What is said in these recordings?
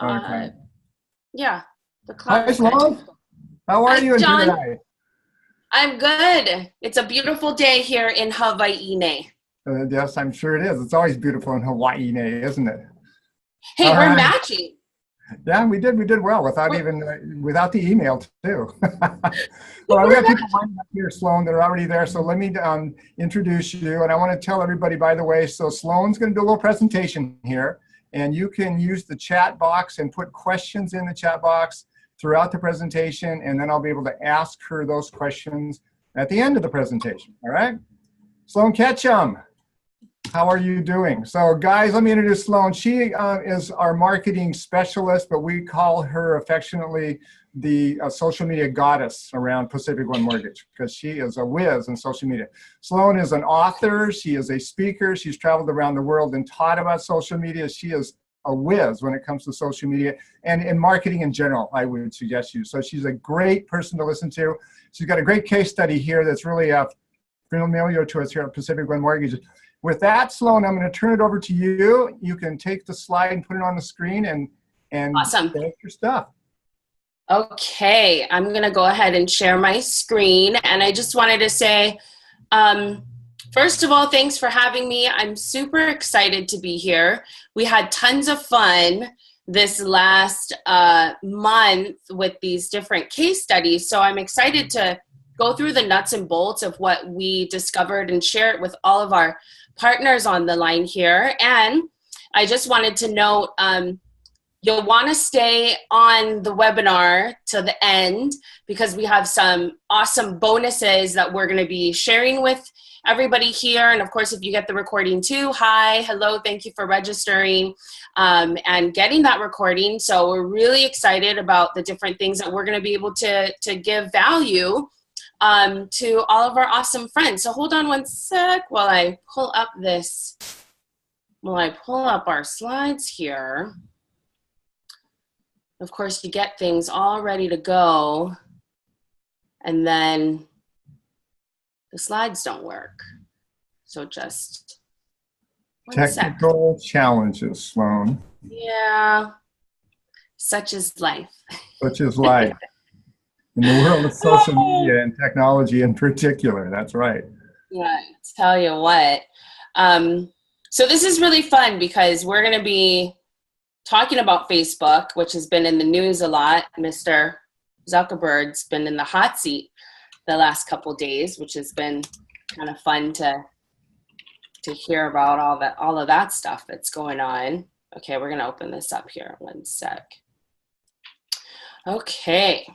Okay. Yeah, the Hi, clock is good. Sloan. How are Hi, you John. today? I'm good. It's a beautiful day here in Hawaii. Yes, I'm sure it is. It's always beautiful in Hawaii, isn't it? Hey, All we're right. matching. Yeah, we did well without We're, even without the email too. Well, I've we're got people matching. lined up here, Sloan. They're already there. So let me introduce you. And I want to tell everybody, by the way, so Sloan's going to do a little presentation here, and you can use the chat box and put questions in the chat box throughout the presentation, and then I'll be able to ask her those questions at the end of the presentation. All right, Sloan Ketchum. How are you doing? So guys, let me introduce Sloan. She is our marketing specialist, but we call her affectionately the social media goddess around Pacific One Mortgage because she is a whiz in social media. Sloan is an author. She is a speaker. She's traveled around the world and taught about social media. She is a whiz when it comes to social media and in marketing in general, I would suggest you. So she's a great person to listen to. She's got a great case study here that's really familiar to us here at Pacific One Mortgage. With that, Sloan, I'm going to turn it over to you. You can take the slide and put it on the screen and Awesome. say your stuff. Okay, I'm going to go ahead and share my screen. And I just wanted to say, first of all, thanks for having me. I'm super excited to be here. We had tons of fun this last month with these different case studies. So I'm excited to go through the nuts and bolts of what we discovered and share it with all of our partners on the line here. And I just wanted to note, you'll want to stay on the webinar till the end because we have some awesome bonuses that we're going to be sharing with everybody here. And of course, if you get the recording too, hi, hello, thank you for registering and getting that recording. So we're really excited about the different things that we're going to be able to give value to all of our awesome friends. So hold on one sec while I pull up our slides here. Of course, you get things all ready to go, and then the slides don't work. So just one sec. Technical challenges, Sloan. Yeah, such is life. Such is life. In the world of social media and technology in particular, that's right. Yeah, tell you what. So this is really fun because we're going to be talking about Facebook, which has been in the news a lot. Mr. Zuckerberg's been in the hot seat the last couple days, which has been kind of fun to hear about all of that stuff that's going on. Okay, we're going to open this up here. One sec. Okay.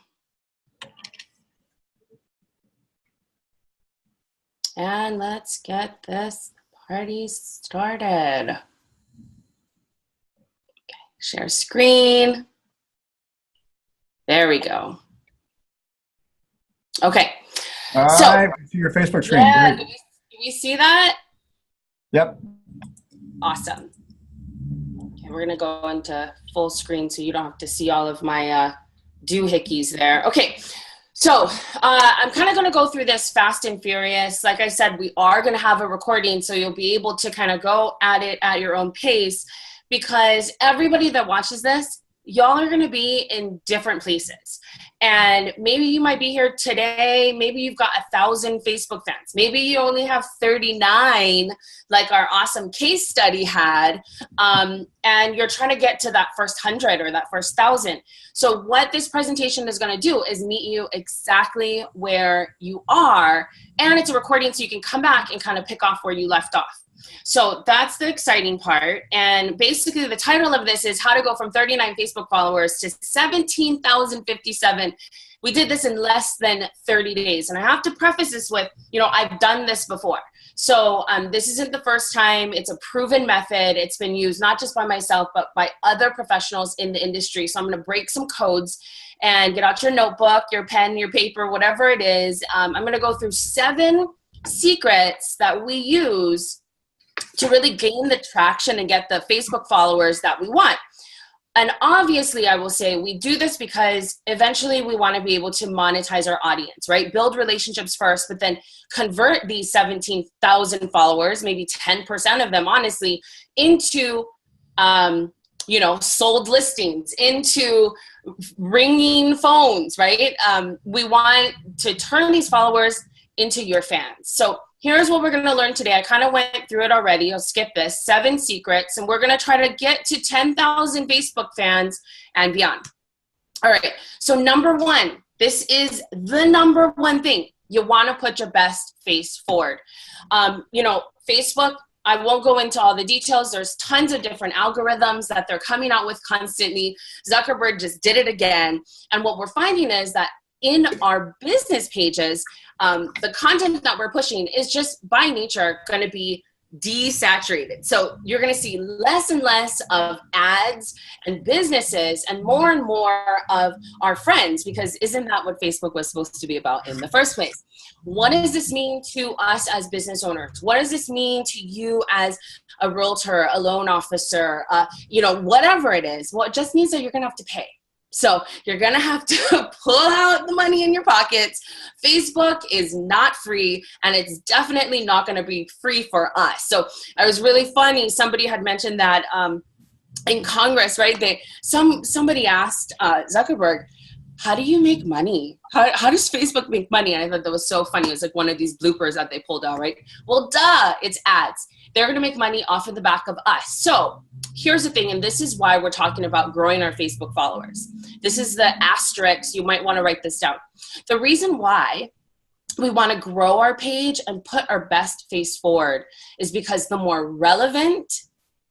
And let's get this party started. Okay, share screen. There we go. Okay. So, I see your Facebook screen. yeah, Great. do we see that? Yep. Awesome. Okay, we're gonna go into full screen so you don't have to see all of my doohickeys there. Okay. So I'm kind of going to go through this fast and furious. Like I said, we are going to have a recording, so you'll be able to kind of go at it at your own pace because everybody that watches this, y'all are going to be in different places. And maybe you might be here today. Maybe you've got 1,000 Facebook fans. Maybe you only have 39, like our awesome case study had, and you're trying to get to that first 100 or that first 1,000. So what this presentation is going to do is meet you exactly where you are, and it's a recording so you can come back and kind of pick off where you left off. So that's the exciting part. And basically the title of this is how to go from 39 Facebook followers to 17,057. We did this in less than 30 days. And I have to preface this with, I've done this before. So this isn't the first time. It's a proven method. It's been used not just by myself, but by other professionals in the industry. So I'm going to break some codes and get out your notebook, your pen, your paper, whatever it is. I'm going to go through 7 secrets that we use to really gain the traction and get the Facebook followers that we want. And obviously, I will say we do this because eventually we want to be able to monetize our audience, right? Build relationships first, but then convert these 17,000 followers, maybe 10% of them, honestly, into you know, sold listings, into ringing phones, right? We want to turn these followers into your fans. So here's what we're going to learn today. I kind of went through it already. I'll skip this. 7 secrets, and we're going to try to get to 10,000 Facebook fans and beyond. All right. So number 1, this is the number 1 thing. You want to put your best face forward. You know, Facebook, I won't go into all the details. There's tons of different algorithms that they're coming out with constantly. Zuckerberg just did it again. And what we're finding is that in our business pages, the content that we're pushing is just by nature going to be desaturated. So you're going to see less and less of ads and businesses and more of our friends, because isn't that what Facebook was supposed to be about in the first place? What does this mean to us as business owners? What does this mean to you as a realtor, a loan officer, you know, whatever it is? Well, it just means that you're going to have to pay. So you're going to have to pull out the money in your pockets. Facebook is not free, and it's definitely not going to be free for us. So it was really funny. Somebody had mentioned that in Congress, right? Somebody asked Zuckerberg, how do you make money? How does Facebook make money? And I thought that was so funny. It was like one of these bloopers that they pulled out, right? Well, duh, it's ads. They're going to make money off of the back of us. So here's the thing, and this is why we're talking about growing our Facebook followers. This is the asterisk. You might want to write this down. The reason why we want to grow our page and put our best face forward is because the more relevant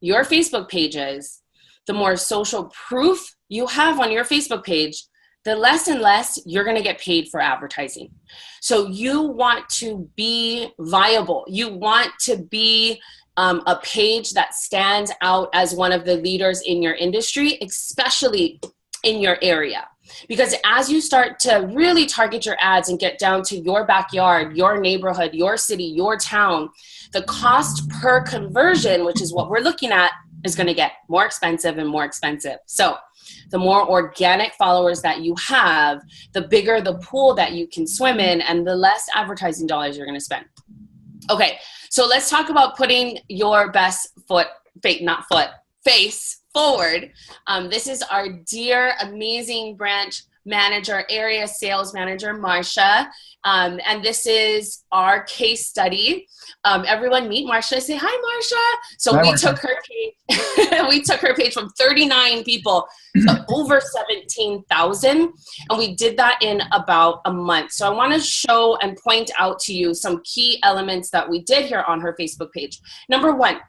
your Facebook page is, the more social proof you have on your Facebook page, the less and less you're going to get paid for advertising. So you want to be viable. You want to be a page that stands out as one of the leaders in your industry, especially in your area. Because as you start to really target your ads and get down to your backyard, your neighborhood, your city, your town, the cost per conversion, which is what we're looking at, is going to get more expensive and more expensive. So the more organic followers that you have, the bigger the pool that you can swim in, and the less advertising dollars you're going to spend. Okay, so let's talk about putting your best face forward. This is our dear, amazing branch manager, area sales manager, Marsha. And this is our case study. Everyone meet Marsha. Say hi, Marsha. So hi, we Marsha. took her page. We took her page from 39 people to over 17,000, and we did that in about a month. So I want to show and point out to you some key elements that we did here on her Facebook page. Number 1.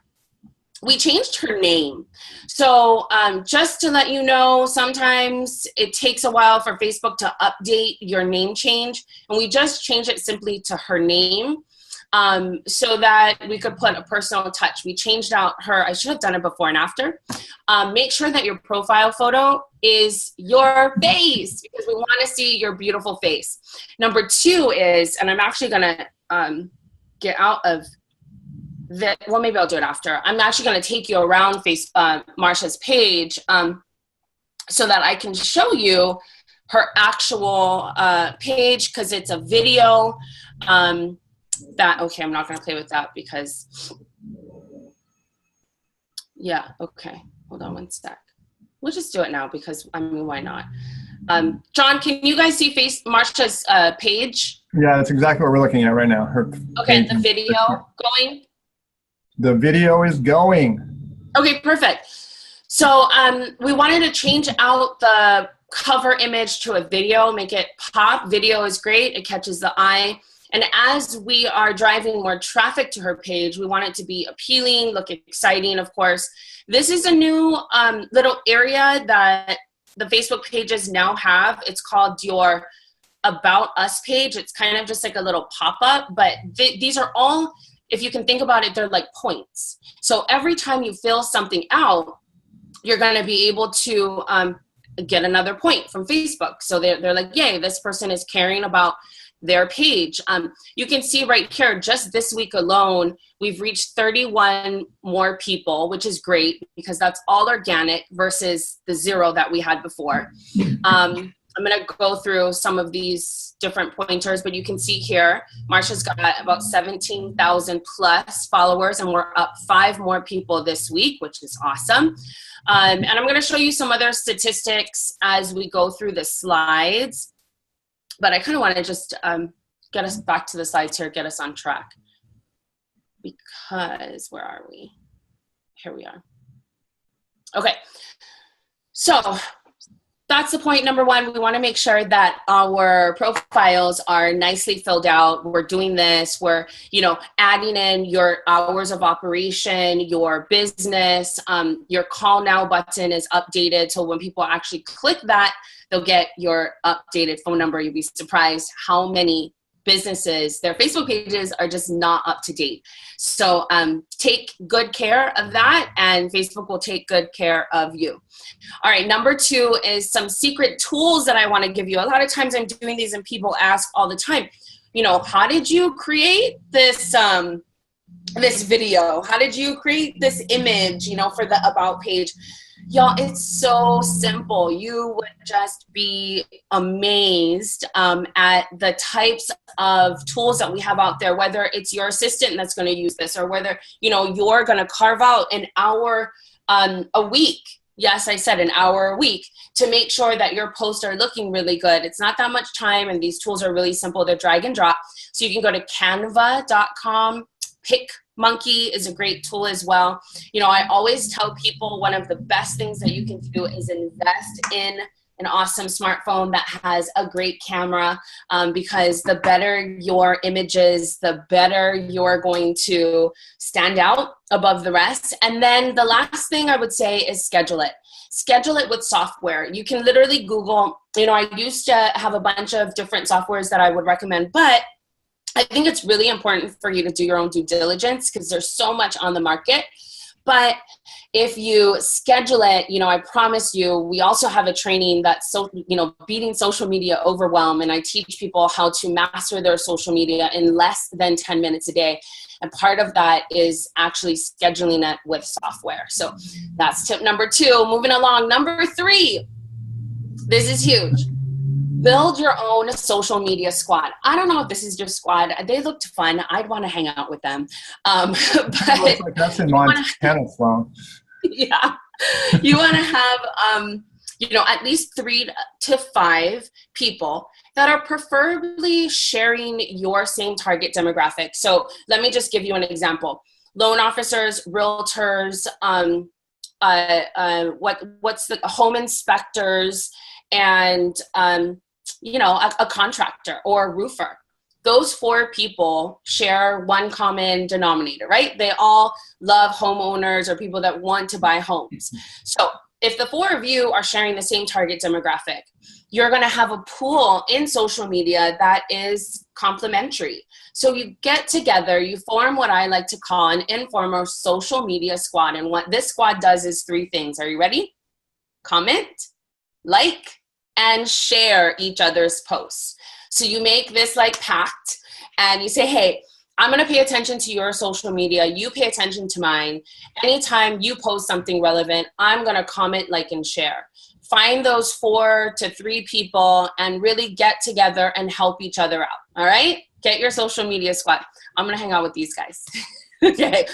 We changed her name. So just to let you know, sometimes it takes a while for Facebook to update your name change. And we just changed it simply to her name so that we could put a personal touch. We changed out her, I should have done it before and after. Make sure that your profile photo is your face, because we want to see your beautiful face. Number 2 is, and I'm actually going to get out of that, well, maybe I'll do it after. I'm actually going to take you around Marsha's page so that I can show you her actual page, because it's a video okay, I'm not going to play with that because, yeah, okay. Hold on one sec. We'll just do it now because, I mean, why not? John, can you guys see Marsha's page? Yeah, that's exactly what we're looking at right now. Her okay, the video going? The video is going. Okay, perfect. So we wanted to change out the cover image to a video, make it pop. Video is great. It catches the eye. And as we are driving more traffic to her page, we want it to be appealing, look exciting, of course. This is a new little area that the Facebook pages now have. It's called your About Us page. It's kind of just like a little pop-up, but these are all, if you can think about it, they're like points. So every time you fill something out, you're going to be able to get another point from Facebook. So they're like, yay, this person is caring about their page. You can see right here, just this week alone, we've reached 31 more people, which is great because that's all organic versus the 0 that we had before. I'm going to go through some of these different pointers, but you can see here, Marsha's got about 17,000 plus followers, and we're up 5 more people this week, which is awesome. And I'm going to show you some other statistics as we go through the slides, but I kind of want to just get us back to the slides here, get us on track, because where are we? Here we are. Okay, so that's the point number 1. We want to make sure that our profiles are nicely filled out. We're doing this, we're, you know, adding in your hours of operation, your business, your call now button is updated. So when people actually click that, they'll get your updated phone number. You'll be surprised how many businesses, their Facebook pages are just not up to date. So take good care of that, and Facebook will take good care of you. All right, number 2 is some secret tools that I want to give you. A lot of times I'm doing these and people ask all the time, you know, how did you create this this video? How did you create this image, you know, for the about page? Y'all, it's so simple. You would just be amazed at the types of tools that we have out there, whether it's your assistant that's going to use this, or whether, you know, you're going to carve out an hour a week. Yes, I said an hour a week to make sure that your posts are looking really good. It's not that much time, and these tools are really simple to drag and drop. So you can go to canva.com, PicMonkey is a great tool as well. You know, I always tell people one of the best things that you can do is invest in an awesome smartphone that has a great camera, because the better your images, the better you're going to stand out above the rest. And then the last thing I would say is schedule it. Schedule it with software. You can literally Google, you know, I used to have a bunch of different softwares that I would recommend, but I think it's really important for you to do your own due diligence because there's so much on the market. But if you schedule it, you know, I promise you, we also have a training that's, so, you know, beating social media overwhelm. And I teach people how to master their social media in less than 10 minutes a day. And part of that is actually scheduling it with software. So that's tip number 2. Moving along, number 3, this is huge. Build your own social media squad. I don't know if this is your squad. They looked fun. I'd want to hang out with them. But looks like that's in Montana, Sloan. Yeah. You want to have, you know, at least 3 to 5 people that are preferably sharing your same target demographic. So let me just give you an example. Loan officers, realtors, what's the home inspectors, and you know, a contractor or a roofer. Those 4 people share one common denominator, right? They all love homeowners or people that want to buy homes. So if the 4 of you are sharing the same target demographic, you're going to have a pool in social media that is complementary. So you get together, you form what I like to call an informal social media squad. And what this squad does is 3 things. Are you ready? Comment, like, and share each other's posts. So you make this like pact and you say, hey, I'm going to pay attention to your social media. You pay attention to mine. Anytime you post something relevant, I'm going to comment, like, and share. Find those 4 to 3 people and really get together and help each other out. All right? Get your social media squad. I'm going to hang out with these guys. Okay.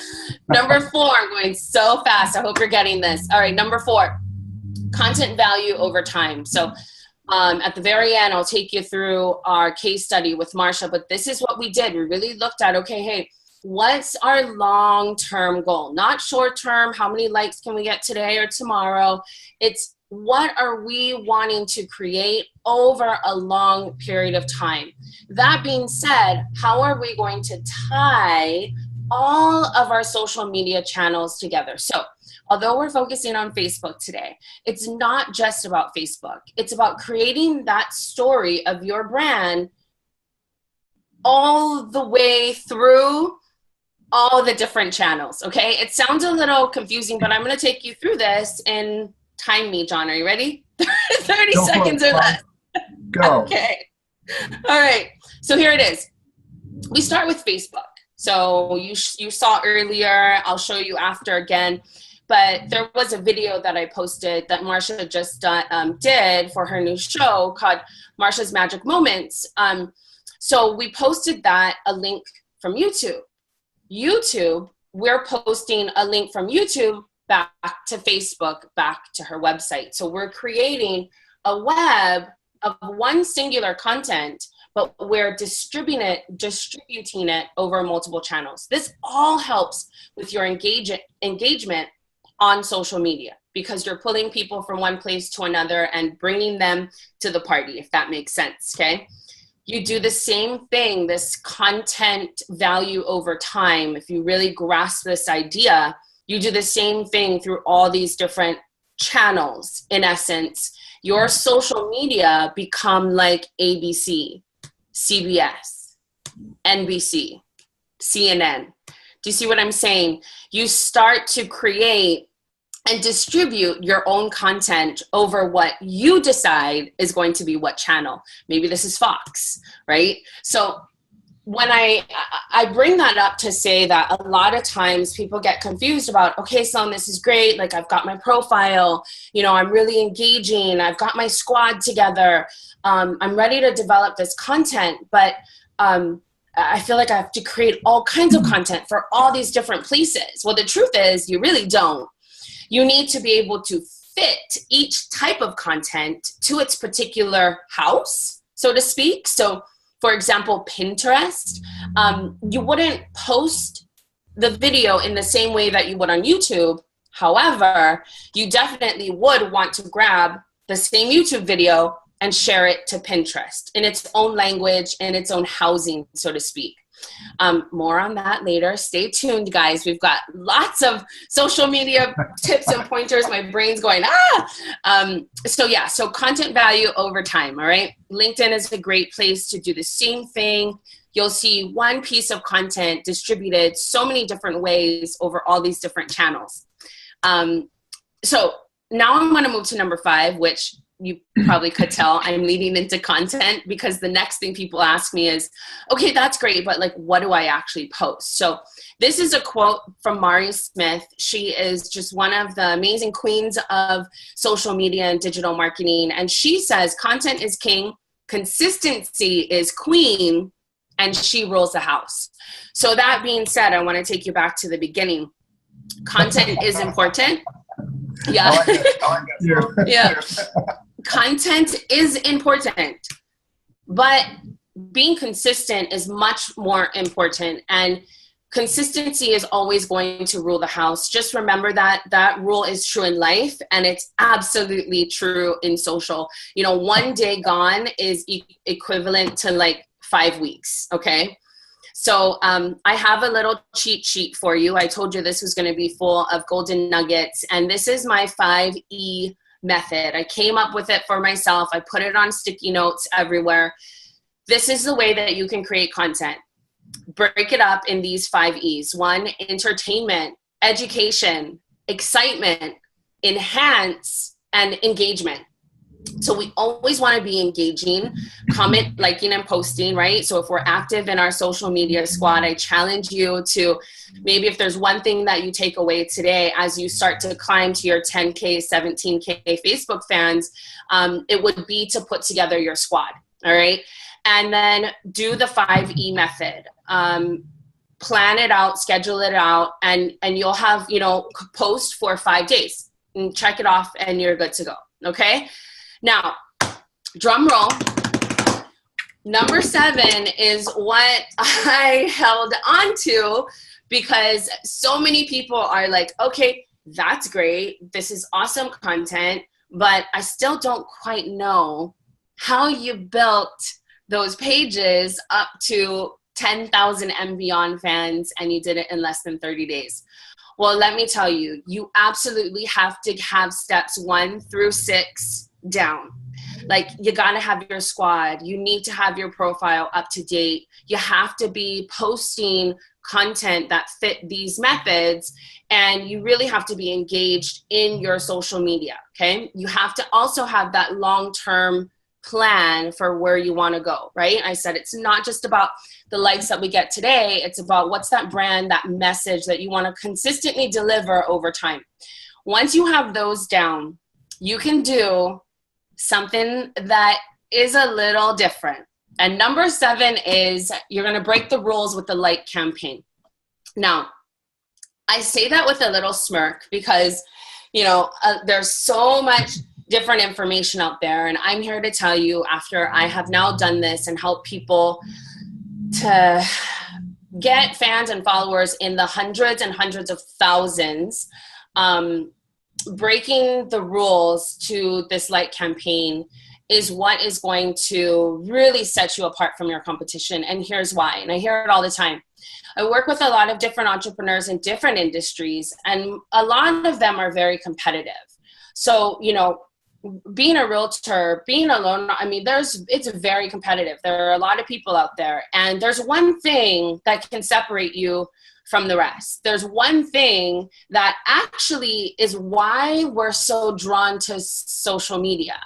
Number 4, going so fast. I hope you're getting this. All right. Number 4. Content value over time. So at the very end, I'll take you through our case study with Marsha, but this is what we did. We really looked at, okay, hey, what's our long-term goal? Not short-term, how many likes can we get today or tomorrow? It's what are we wanting to create over a long period of time? That being said, how are we going to tie all of our social media channels together? So although we're focusing on Facebook today, it's not just about Facebook. It's about creating that story of your brand all the way through all the different channels, okay? It sounds a little confusing, but I'm gonna take you through this and time me, John. Are you ready? 30 Go seconds or less. Go. Okay. All right, so here it is. We start with Facebook. So you saw earlier, I'll show you after again. but there was a video that I posted that Marsha just did for her new show called Marsha's Magic Moments. So we posted that, a link from YouTube. We're posting a link from YouTube back to Facebook, back to her website. So we're creating a web of one singular content, but we're distributing it over multiple channels. This all helps with your engagement on social media, because you're pulling people from one place to another and bringing them to the party, if that makes sense, okay? You do the same thing, this content value over time. If you really grasp this idea, you do the same thing through all these different channels. In essence, your social media become like ABC, CBS, NBC, CNN. Do you see what I'm saying? You start to create and distribute your own content over what you decide is going to be what channel. Maybe this is Fox, right? So when I bring that up to say that a lot of times people get confused about, okay, Sloan, this is great. Like, I've got my profile, you know, I'm really engaging. I've got my squad together. I'm ready to develop this content, but I feel like I have to create all kinds of content for all these different places. Well, the truth is you really don't. You need to be able to fit each type of content to its particular house, so to speak. So, for example, Pinterest, you wouldn't post the video in the same way that you would on YouTube. However, you definitely would want to grab the same YouTube video and share it to Pinterest in its own language, in its own housing, so to speak. More on that later. Stay tuned, guys. We've got lots of social media tips and pointers. My brain's going, so content value over time, all right? LinkedIn is a great place to do the same thing. You'll see one piece of content distributed so many different ways over all these different channels. So now I'm going to move to number 5, which you probably could tell I'm leading into content, because the next thing people ask me is, okay, that's great, but like, what do I actually post? So this is a quote from Mari Smith. She is just one of the amazing queens of social media and digital marketing. And she says, content is king, consistency is queen, and she rules the house. So that being said, I want to take you back to the beginning. Content is important. Yeah. Yeah. Content is important, but being consistent is much more important, and consistency is always going to rule the house. Just remember that that rule is true in life, and it's absolutely true in social. You know, one day gone is equivalent to like 5 weeks. Okay. So I have a little cheat sheet for you. I told you this was going to be full of golden nuggets, and this is my 5E method. I came up with it for myself. I put it on sticky notes everywhere. This is the way that you can create content. Break it up in these 5 E's. 1, entertainment, education, excitement, enhance, and engagement. So we always want to be engaging, comment, liking, and posting, right? So if we're active in our social media squad, I challenge you to, maybe if there's one thing that you take away today as you start to climb to your 10K, 17K Facebook fans, it would be to put together your squad, all right? And then do the 5E method. Plan it out, schedule it out, and you'll have, you know, post for 5 days and check it off and you're good to go, okay? Now, drum roll, number 7 is what I held on to, because so many people are like, okay, that's great. This is awesome content, but I still don't quite know how you built those pages up to 10,000 and beyond fans, and you did it in less than 30 days. Well, let me tell you, you absolutely have to have steps 1 through 6 down. Like, you got to have your squad. You need to have your profile up to date. You have to be posting content that fit these methods, and you really have to be engaged in your social media, okay? You have to also have that long-term plan for where you want to go, right? I said it's not just about the likes that we get today. It's about what's that brand, that message that you want to consistently deliver over time. Once you have those down, you can do something that is a little different. And number 7 is you're going to break the rules with the like campaign. Now, I say that with a little smirk because, you know, there's so much different information out there. And I'm here to tell you, after I have now done this and helped people to get fans and followers in the hundreds and hundreds of thousands, breaking the rules to this like campaign is what is going to really set you apart from your competition. And here's why. And I hear it all the time. I work with a lot of different entrepreneurs in different industries, and a lot of them are very competitive. So, you know, being a realtor, being alone, I mean, it's very competitive. There are a lot of people out there, and there's one thing that can separate you from the rest. There's one thing that actually is why we're so drawn to social media.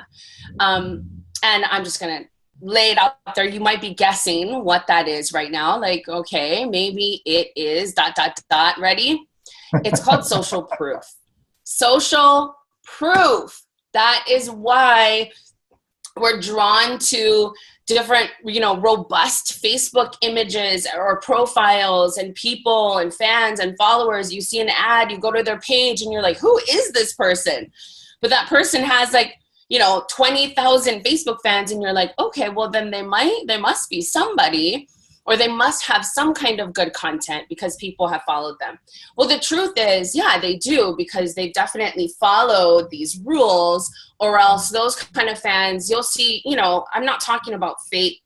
And I'm just going to lay it out there. You might be guessing what that is right now. Like, okay, maybe it is ... Ready? It's called social proof. Social proof. That is why we're drawn to different, you know, robust Facebook images or profiles and people and fans and followers. You see an ad, you go to their page and you're like, who is this person? But that person has like, you know, 20,000 Facebook fans, and you're like, okay, well then they must be somebody, or they must have some kind of good content because people have followed them. Well, the truth is, yeah, they do, because they definitely follow these rules, or else those kind of fans, you'll see, you know, I'm not talking about fake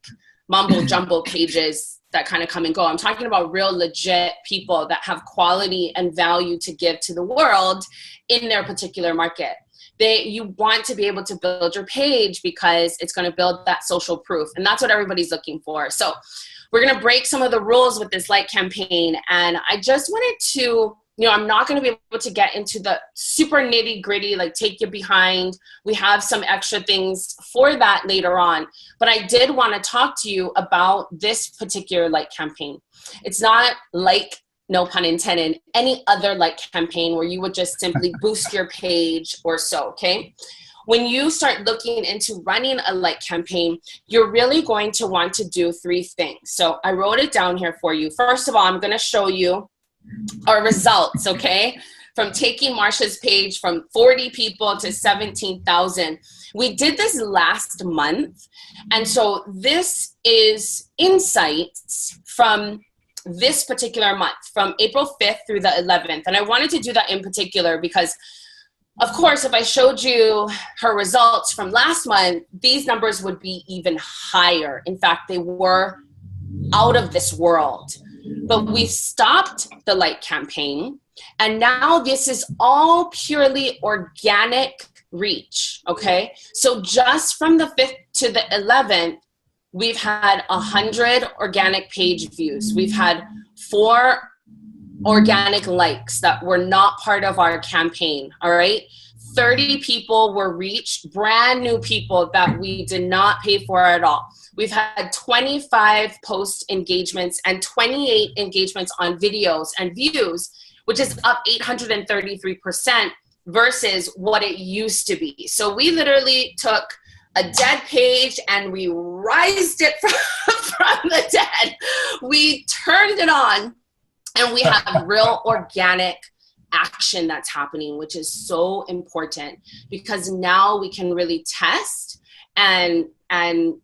mumble jumble pages that kind of come and go. I'm talking about real legit people that have quality and value to give to the world in their particular market. You want to be able to build your page because it's going to build that social proof. And that's what everybody's looking for. So we're going to break some of the rules with this like campaign. And I just wanted to, you know, I'm not going to be able to get into the super nitty gritty, like take you behind. We have some extra things for that later on. But I did want to talk to you about this particular like campaign. It's not like, no pun intended, any other like campaign where you would just simply boost your page or so, okay? When you start looking into running a like campaign, you're really going to want to do 3 things. So I wrote it down here for you. First of all, I'm gonna show you our results, okay? From taking Marsha's page from 40 people to 17,000. We did this last month. And so this is insights from this particular month, from April 5th through the 11th. And I wanted to do that in particular because, of course, if I showed you her results from last month, these numbers would be even higher. In fact, they were out of this world. But we stopped the like campaign, and now this is all purely organic reach, okay? So just from the 5th to the 11th, we've had 100 organic page views. We've had 4 organic likes that were not part of our campaign, all right? 30 people were reached, brand new people that we did not pay for at all. We've had 25 post engagements and 28 engagements on videos and views, which is up 833% versus what it used to be. So we literally took a dead page and we raised it from the dead. We turned it on, and we have real organic action that's happening, which is so important, because now we can really test and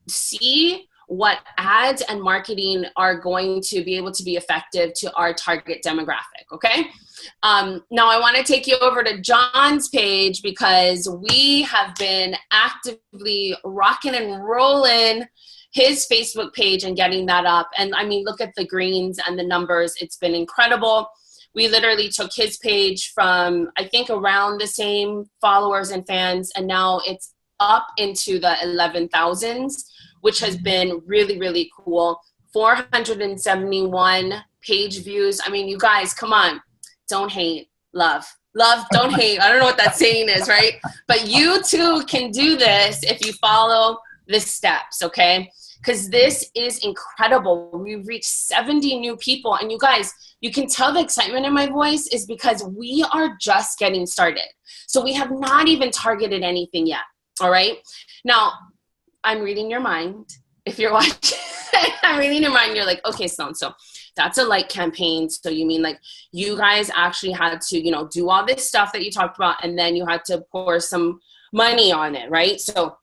see what ads and marketing are going to be able to be effective to our target demographic, okay? Now I want to take you over to John's page, because we have been actively rocking and rolling his Facebook page and getting that up. And I mean, look at the greens and the numbers. It's been incredible. We literally took his page from, I think, around the same followers and fans, and now it's up into the 11,000s, which has been really, really cool. 471 page views. I mean, you guys, come on. Don't hate, love. Love, don't hate. I don't know what that saying is, right? But you too can do this if you follow the steps, okay? because this is incredible. We've reached 70 new people. And you guys, you can tell the excitement in my voice is because we are just getting started. So we have not even targeted anything yet. All right. Now, I'm reading your mind. If you're watching, I'm reading your mind. You're like, okay, Sloan, so that's a like campaign. So you mean like you guys actually had to, you know, do all this stuff that you talked about, and then you had to pour some money on it, right? So,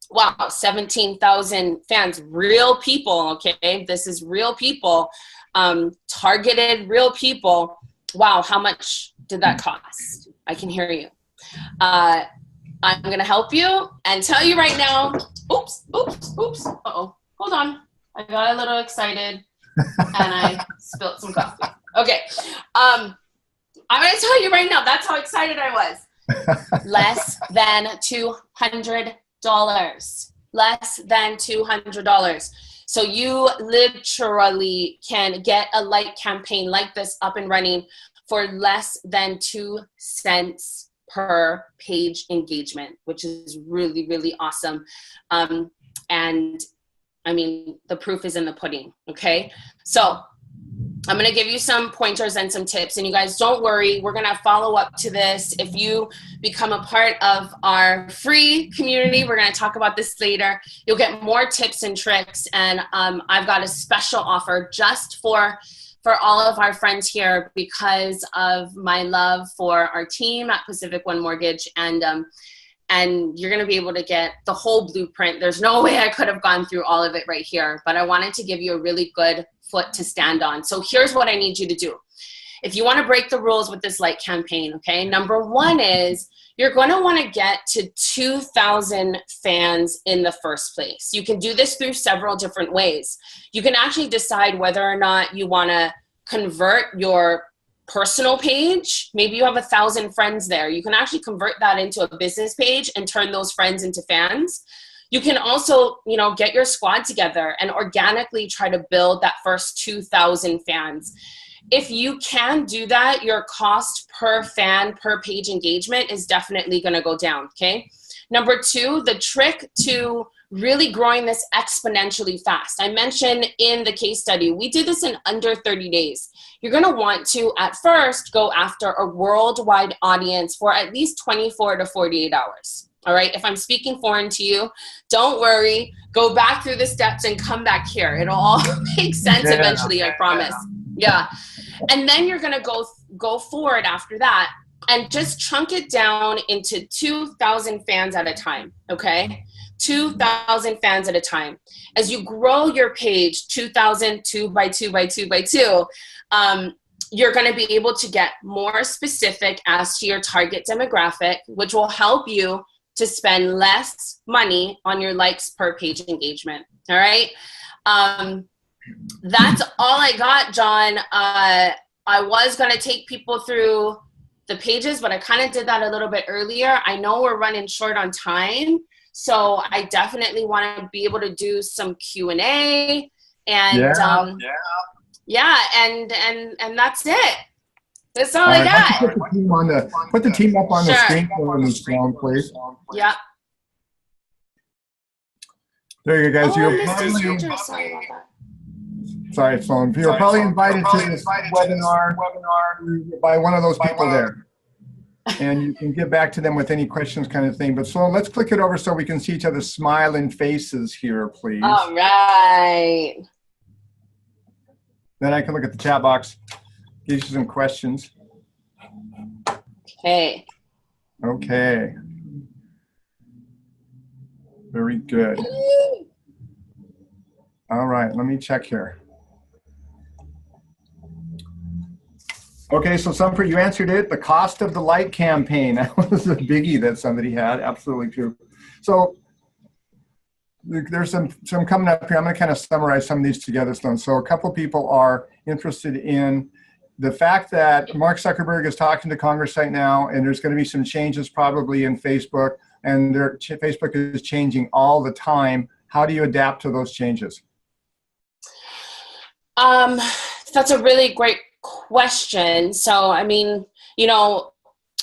wow, 17,000 fans, real people, okay? This is real people, targeted real people. Wow, how much did that cost? I can hear you. I'm gonna help you and tell you right now. Oops. Uh-oh, hold on. I got a little excited and I spilled some coffee. Okay, I'm gonna tell you right now, that's how excited I was. Less than $200. Less than $200. So you literally can get a like campaign like this up and running for less than 2 cents per page engagement, which is really, really awesome. And I mean, the proof is in the pudding, okay? So I'm gonna give you some pointers and some tips, and you guys don't worry, we're gonna follow up to this. If you become a part of our free community, we're gonna talk about this later. You'll get more tips and tricks, and I've got a special offer just for all of our friends here because of my love for our team at Pacific One Mortgage, and you're gonna be able to get the whole blueprint. There's no way I could have gone through all of it right here, but I wanted to give you a really good foot to stand on. So here's what I need you to do. If you wanna break the rules with this like campaign, okay? Number one is you're gonna wanna get to 2,000 fans in the first place. You can do this through several different ways. You can actually decide whether or not you wanna convert your personal page. Maybe you have 1,000 friends there. You can actually convert that into a business page and turn those friends into fans. You can also, you know, get your squad together and organically try to build that first 2,000 fans. If you can do that, your cost per fan, per page engagement is definitely going to go down, okay? Number two, the trick to really growing this exponentially fast. I mentioned in the case study, we did this in under 30 days. You're going to want to, at first, go after a worldwide audience for at least 24 to 48 hours. All right, if I'm speaking foreign to you, don't worry. Go back through the steps and come back here. It'll all make sense eventually, I promise. Yeah. And then you're going to go forward after that and just chunk it down into 2,000 fans at a time, okay? 2,000 fans at a time. As you grow your page, 2,000, 2 by 2 by 2 by 2, you're going to be able to get more specific as to your target demographic, which will help you to spend less money on your likes per page engagement. All right. That's all I got, John. I was going to take people through the pages, but I kind of did that a little bit earlier. I know we're running short on time, so I definitely want to be able to do some Q&A and and that's it. That's all I got. Put the team up on the screen for me, Sloan, please. Yeah. There you go, guys. Sorry, Sloan. You're probably invited to this webinar by one of those people there. And you can get back to them with any questions kind of thing. But Sloan, let's click it over so we can see each other's smiling faces here, please. All right. Then I can look at the chat box, give you some questions. Okay. Okay. Very good. All right, let me check here. Okay, so Sumford, you answered it. The cost of the like campaign. That was a biggie that somebody had. Absolutely true. So there's some coming up here. I'm going to kind of summarize some of these together, Sloan. So a couple of people are interested in the fact that Mark Zuckerberg is talking to Congress right now, and there's going to be some changes probably in Facebook, and Facebook is changing all the time. How do you adapt to those changes? That's a really great question. So, I mean, you know,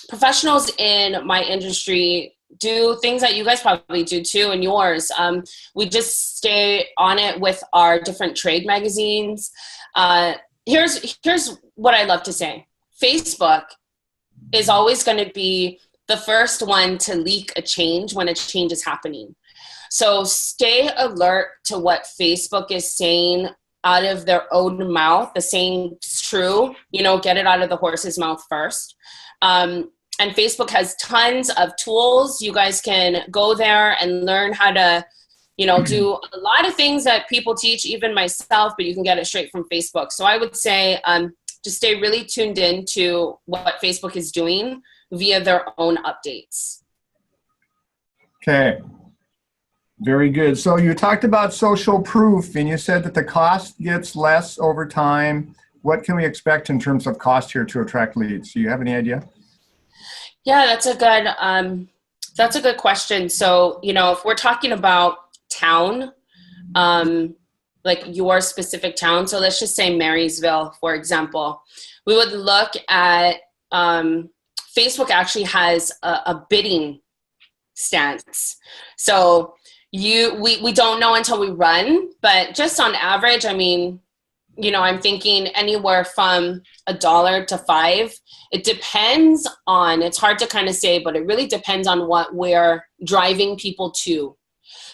professionals in my industry do things that you guys probably do too in yours. We just stay on it with our different trade magazines. Here's what I love to say. Facebook is always going to be the first one to leak a change when a change is happening. So stay alert to what Facebook is saying out of their own mouth. The saying's true, get it out of the horse's mouth first. And Facebook has tons of tools. You guys can go there and learn how to, do a lot of things that people teach, even myself, but you can get it straight from Facebook. So I would say just stay really tuned in to what Facebook is doing via their own updates. Okay. Very good. So you talked about social proof, and you said that the cost gets less over time. What can we expect in terms of cost here to attract leads? Do you have any idea? Yeah, that's a good question. So, if we're talking about town, like your specific town, so let's just say Marysville, for example, we would look at, Facebook actually has a bidding stance. So we don't know until we run, but just on average, I'm thinking anywhere from $1 to $5. It depends on, it's hard to kind of say, but it really depends on what we're driving people to.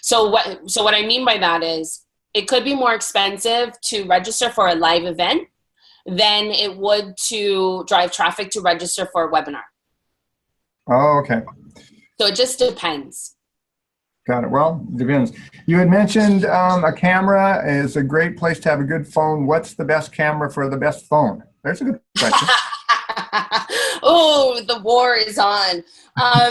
So what I mean by that is it could be more expensive to register for a live event than it would to drive traffic to register for a webinar. Oh, okay. So it just depends. Got it. Well, it depends. You had mentioned a camera is a great place to have a good phone. What's the best camera for the best phone? There's a good question. Oh, the war is on. I've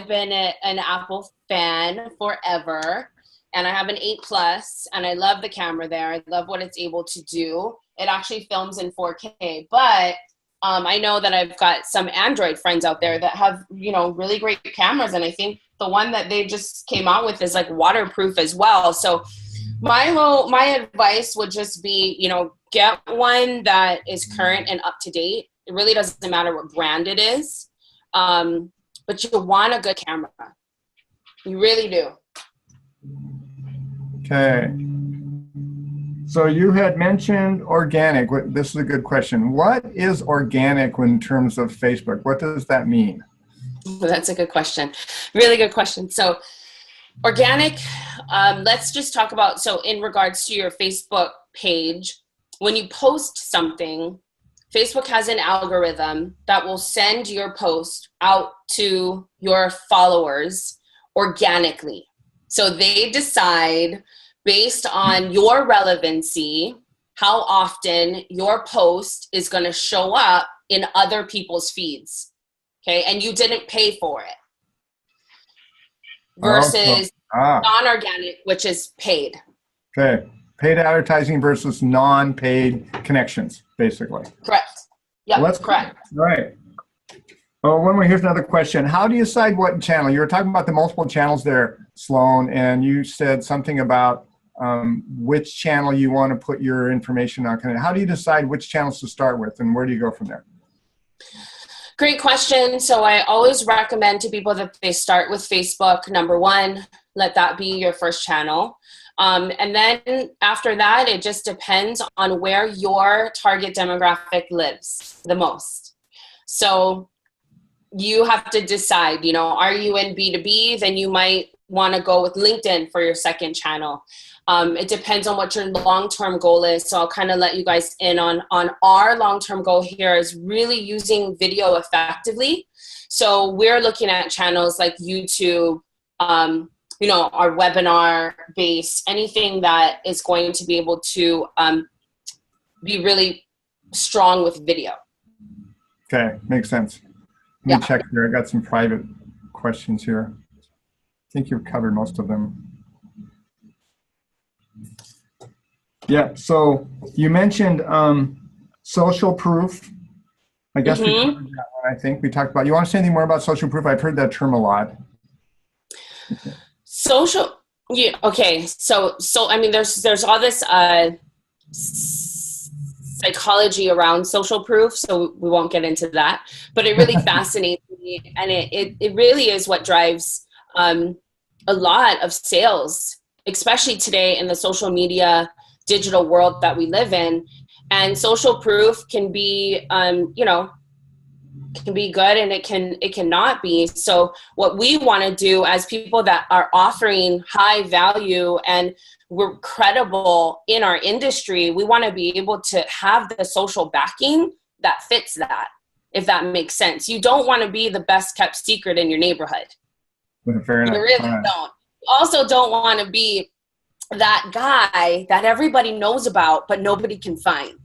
been an Apple fan forever, and I have an 8 Plus, and I love the camera there. I love what it's able to do. It actually films in 4K, but I know that I've got some Android friends out there that have, really great cameras, and I think the one that they just came out with is like waterproof as well. So my advice would just be, get one that is current and up to date. It really doesn't matter what brand it is, but you want a good camera. You really do. Okay. So you had mentioned organic. This is a good question. What is organic in terms of Facebook? What does that mean? That's a good question. Really good question. So organic, let's just talk about, so in regards to your Facebook page, when you post something, Facebook has an algorithm that will send your post out to your followers organically. So they decide based on your relevancy, how often your post is going to show up in other people's feeds. Okay, and you didn't pay for it. Versus non-organic, which is paid. Okay, paid advertising versus non-paid connections, basically. Correct. Yeah, well, that's correct. Right. Oh, here's another question. How do you decide what channel? You were talking about the multiple channels there, Sloan, and you said something about which channel you want to put your information on. How do you decide which channels to start with, and where do you go from there? Great question. So I always recommend to people that they start with Facebook. Number one, let that be your first channel. And then after that, it just depends on where your target demographic lives the most. So you have to decide, are you in B2B? Then you might want to go with LinkedIn for your second channel. It depends on what your long-term goal is. So I'll kind of let you guys in on our long-term goal here is really using video effectively. So we're looking at channels like YouTube, our webinar base, anything that is going to be able to be really strong with video. Okay, makes sense. Let me check here. I got some private questions here. I think you've covered most of them. Yeah, so you mentioned social proof. I guess we covered that one, I think. We talked about, you want to say anything more about social proof? I've heard that term a lot. Social, yeah, okay. So I mean, there's all this psychology around social proof, so we won't get into that. But it really fascinates me, and it really is what drives a lot of sales, especially today in the social media digital world that we live in. And social proof can be, you know, can be good, and it cannot be. So what we want to do as people that are offering high value and we're credible in our industry, we want to be able to have the social backing that fits that, if that makes sense. You don't want to be the best kept secret in your neighborhood. Fair enough. You really don't. You also don't want to be that guy that everybody knows about but nobody can find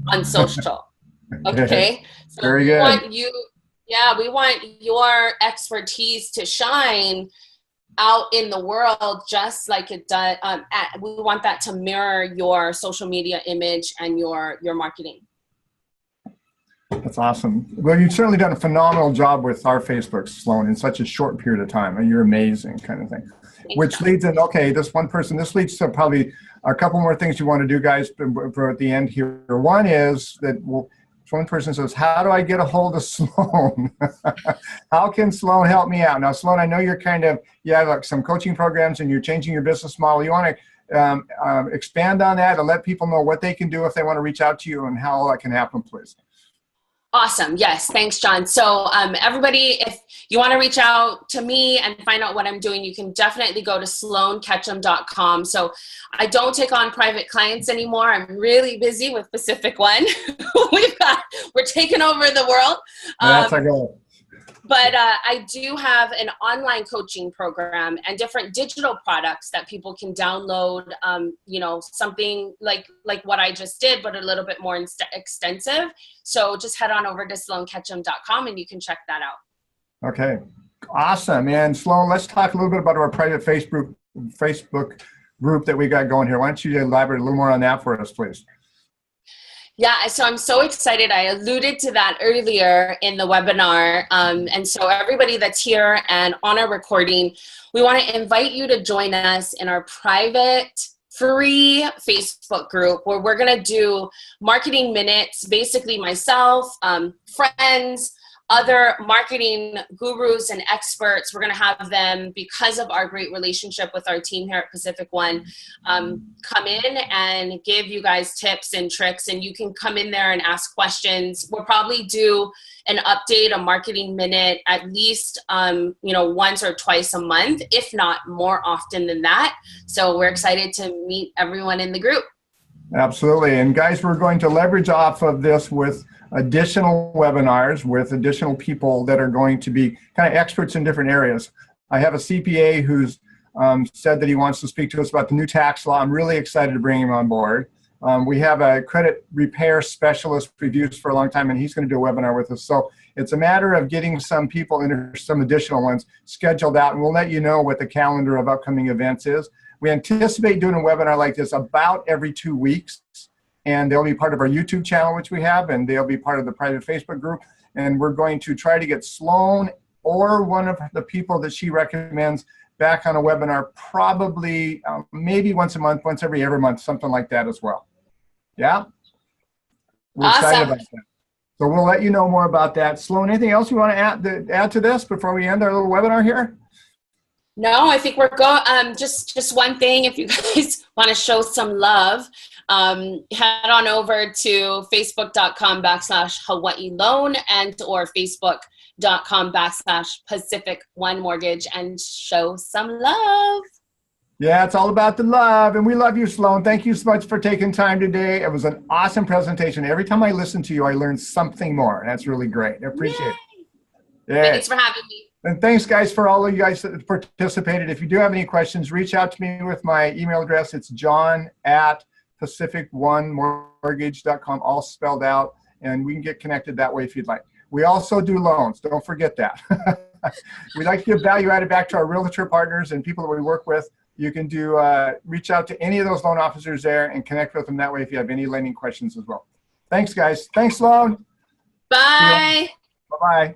on social. Okay? So very good. We want your expertise to shine out in the world just like it does. We want that to mirror your social media image and your marketing. That's awesome. Well, you've certainly done a phenomenal job with our Facebook, Sloan, in such a short period of time. And you're amazing, kind of thing. Which leads in, okay, this leads to probably a couple more things you want to do, guys, for at the end here. One is that, one person says, how do I get a hold of Sloan? How can Sloan help me out? Now, Sloan, I know you're you have like some coaching programs and you're changing your business model. You want to expand on that and let people know what they can do if they want to reach out to you and how that can happen, please. Awesome. Yes. Thanks, John. So everybody, if you want to reach out to me and find out what I'm doing, you can definitely go to SLOANEKetchum.com. So I don't take on private clients anymore. I'm really busy with Pacific One. We're taking over the world. That's our goal. But I do have an online coaching program and different digital products that people can download, you know, something like what I just did, but a little bit more extensive. So just head on over to SLOANEKetchum.com and you can check that out. Okay, awesome. And Sloan, let's talk a little bit about our private Facebook group that we got going here. Why don't you elaborate a little more on that for us, please? Yeah, so I'm so excited. I alluded to that earlier in the webinar. And so everybody that's here and on our recording, we want to invite you to join us in our private free Facebook group where we're going to do marketing minutes, basically myself, friends, other marketing gurus and experts. We're going to have them, because of our great relationship with our team here at Pacific One, come in and give you guys tips and tricks, and you can come in there and ask questions. We'll probably do an update, a marketing minute, at least you know, once or twice a month, if not more often than that. So we're excited to meet everyone in the group. Absolutely. And guys, we're going to leverage off of this with additional webinars with additional people that are going to be kind of experts in different areas. I have a CPA who's said that he wants to speak to us about the new tax law. I'm really excited to bring him on board. We have a credit repair specialist we've used for a long time, and he's going to do a webinar with us. So it's a matter of getting some people and some additional ones scheduled out, and we'll let you know what the calendar of upcoming events is. We anticipate doing a webinar like this about every 2 weeks. And they'll be part of our YouTube channel, which we have, and they'll be part of the private Facebook group. And we're going to try to get Sloan or one of the people that she recommends back on a webinar, probably maybe once a month, once every month, something like that as well. Yeah? We're excited about that. So we'll let you know more about that. Sloan, anything else you want to add to this before we end our little webinar here? No, I think we're going. Just one thing, if you guys want to show some love, head on over to facebook.com/Hawaii Loan or facebook.com/Pacific One Mortgage and show some love. Yeah, it's all about the love. And we love you, Sloan. Thank you so much for taking time today. It was an awesome presentation. Every time I listen to you, I learn something more. That's really great. I appreciate it. Yeah. Thanks for having me. And thanks, guys, for all of you guys that participated. If you do have any questions, reach out to me with my email address. It's john@pacificonemortgage.com, all spelled out, and we can get connected that way if you'd like. We also do loans. Don't forget that. We like to give value added back to our realtor partners and people that we work with. You can reach out to any of those loan officers there and connect with them that way if you have any lending questions as well. Thanks, guys. Thanks, Sloan. Bye. Bye-bye.